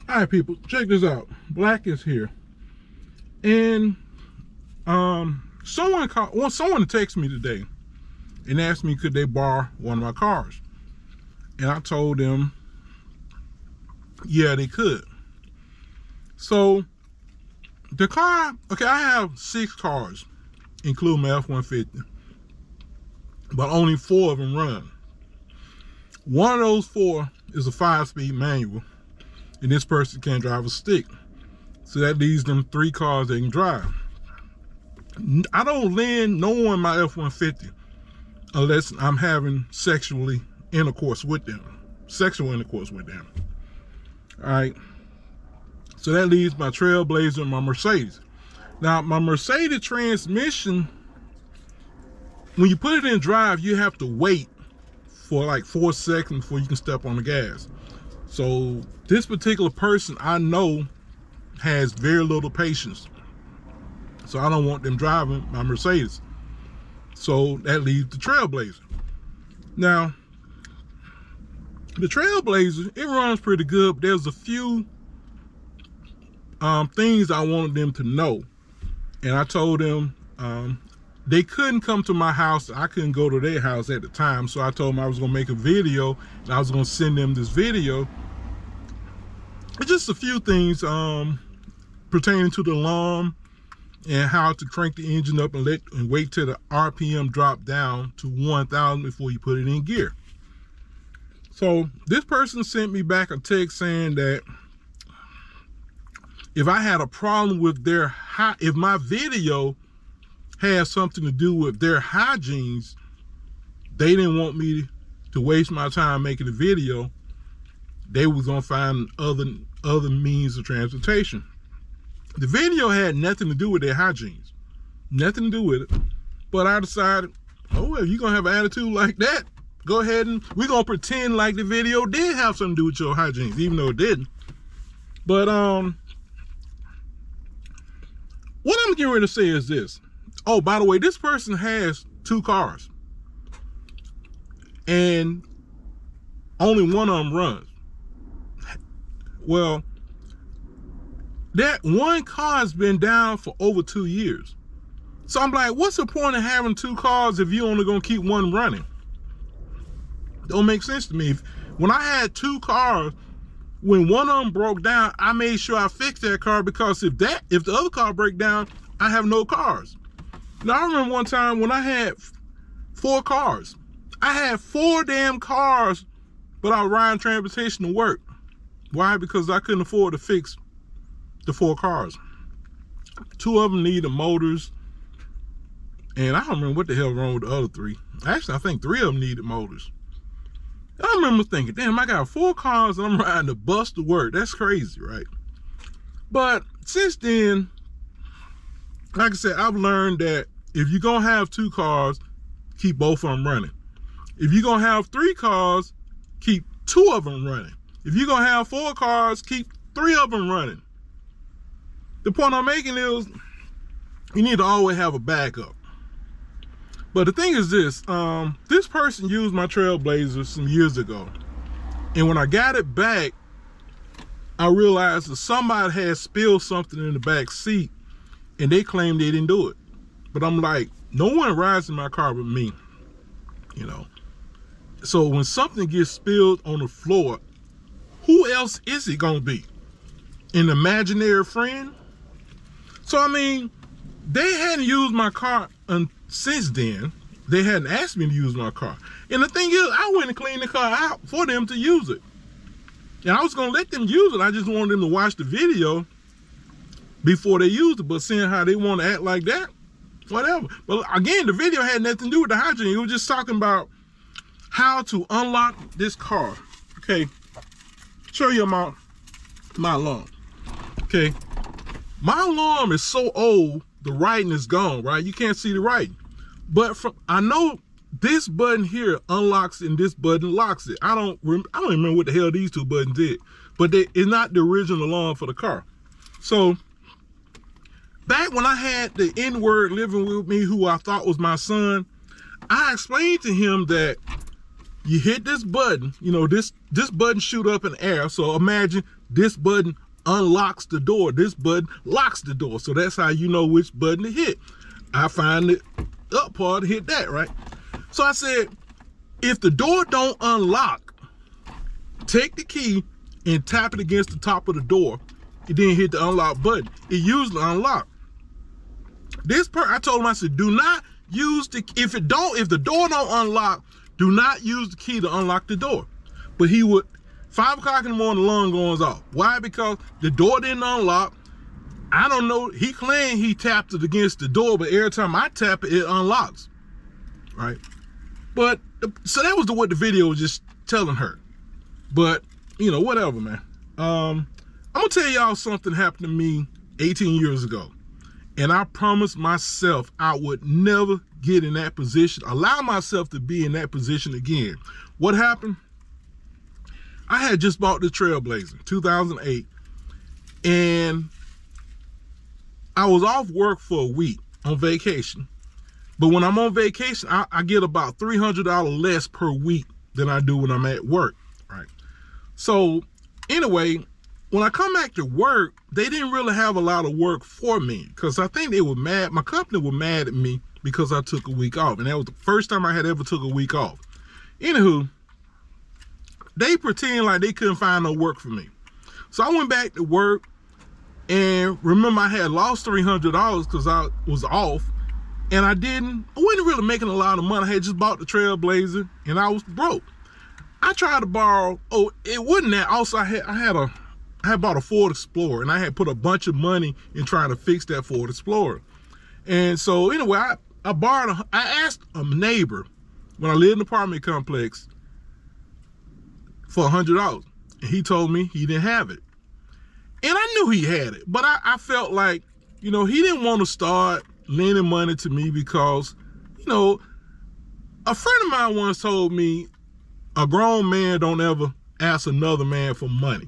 All right, people, check this out. Black is here, and someone texted me today and asked me could they borrow one of my cars, and I told them yeah they could. So the car, okay, I have 6 cars, including my F-150, but only 4 of them run. One of those 4 is a 5-speed manual, and this person can't drive a stick. So that leaves them 3 cars they can drive. I don't lend no one my F-150 unless I'm having sexual intercourse with them. All right. So that leaves my Trailblazer and my Mercedes. Now, my Mercedes transmission, when you put it in drive, you have to wait for like 4 seconds before you can step on the gas. So this particular person I know has very little patience. So I don't want them driving my Mercedes. So that leaves the Trailblazer. Now, the Trailblazer, it runs pretty good, but there's a few things I wanted them to know. And I told them they couldn't come to my house. I couldn't go to their house at the time. So I told them I was gonna make a video and I was gonna send them this video. It's just a few things pertaining to the alarm and how to crank the engine up and wait till the RPM drop down to 1,000 before you put it in gear. So this person sent me back a text saying that if I had a problem with if my video had something to do with their hygienes, they didn't want me to waste my time making a video. They was gonna find other means of transportation. The video had nothing to do with their hygienes, nothing to do with it. But I decided, oh, if you're gonna have an attitude like that, go ahead and we're gonna pretend like the video did have something to do with your hygienes, even though it didn't. But what I'm getting ready to say is this. Oh, by the way, this person has 2 cars, and only one of them runs. Well, that one car has been down for over 2 years. So I'm like, what's the point of having 2 cars if you're only gonna keep one running? Don't make sense to me. When I had 2 cars, when one of them broke down, I made sure I fixed that car, because if the other car break down, I have no cars. Now, I remember one time when I had 4 cars. I had 4 damn cars, but I was riding transportation to work. Why? Because I couldn't afford to fix the 4 cars. 2 of them needed motors, and I don't remember what the hell wrong with the other 3. Actually, I think 3 of them needed motors. I remember thinking, damn, I got 4 cars and I'm riding the bus to work. That's crazy, right? But since then, like I said, I've learned that if you're gonna have 2 cars, keep both of them running. If you're gonna have 3 cars, keep 2 of them running. If you're gonna have 4 cars, keep 3 of them running. The point I'm making is you need to always have a backup. But the thing is this, this person used my Trailblazer some years ago. And when I got it back, I realized that somebody had spilled something in the back seat, and they claimed they didn't do it. But I'm like, no one rides in my car but me, you know. So when something gets spilled on the floor, who else is it gonna be? An imaginary friend? So I mean, they hadn't used my car since then. They hadn't asked me to use my car. And the thing is, I went and cleaned the car out for them to use it. And I was gonna let them use it. I just wanted them to watch the video before they used it. But seeing how they want to act like that, whatever. But again, the video had nothing to do with the hygiene. It was just talking about how to unlock this car. Okay, show you my alarm. Okay, my alarm is so old, the writing is gone, right? You can't see the writing. But I know this button here unlocks and this button locks it. I don't remember what the hell these 2 buttons did, but it's not the original alarm for the car. So back when I had the N-word living with me, who I thought was my son, I explained to him that you hit this button, you know, this button shoot up in air. So imagine This button unlocks the door. This button locks the door. So that's how you know which button to hit. I find the up part to hit that, right? So I said, if the door don't unlock, take the key and tap it against the top of the door, and then hit the unlock button. It usually unlock. I told him, I said, do not use if the door don't unlock, do not use the key to unlock the door. But he would, 5 o'clock in the morning, the alarm goes off. Why? Because the door didn't unlock. I don't know. He claimed he tapped it against the door, but every time I tap it, it unlocks. Right? But, so that was what the video was just telling her. But, you know, whatever, man. I'm going to tell y'all something happened to me 18 years ago. And I promised myself I would never get in that position, allow myself to be in that position again. What happened? I had just bought the Trailblazer, 2008. And I was off work for a week on vacation. But when I'm on vacation, I get about $300 less per week than I do when I'm at work, right? So anyway, when I come back to work, they didn't really have a lot of work for me because I think they were mad. My company were mad at me because I took a week off. And that was the first time I had ever took a week off. Anywho, they pretend like they couldn't find no work for me. So I went back to work, and remember I had lost $300 because I was off, and I wasn't really making a lot of money. I had just bought the Trailblazer and I was broke. I tried to borrow, it wasn't that. Also, I had bought a Ford Explorer, and I had put a bunch of money in trying to fix that Ford Explorer. And so anyway, I asked a neighbor when I lived in the apartment complex for $100. And he told me he didn't have it. And I knew he had it, but I felt like, you know, he didn't want to start lending money to me because, you know, a friend of mine once told me a grown man don't ever ask another man for money.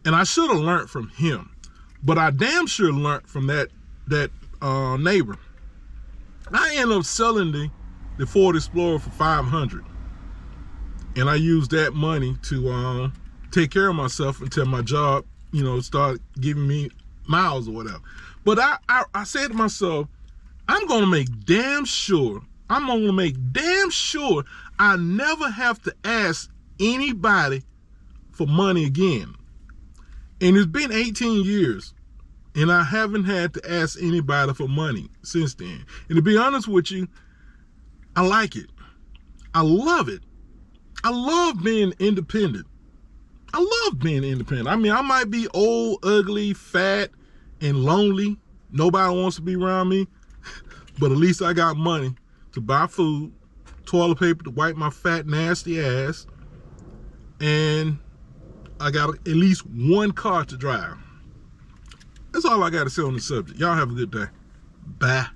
And I should have learned from him, but I damn sure learned from that neighbor. I ended up selling the Ford Explorer for $500. And I used that money to take care of myself until my job, you know, started giving me miles or whatever. But I said to myself, I'm going to make damn sure I never have to ask anybody for money again. And it's been 18 years, and I haven't had to ask anybody for money since then. And to be honest with you, I like it. I love it. I love being independent. I love being independent. I mean, I might be old, ugly, fat, and lonely. Nobody wants to be around me. But at least I got money to buy food, toilet paper to wipe my fat, nasty ass, and I got at least one car to drive. That's all I got to say on the subject. Y'all have a good day. Bye.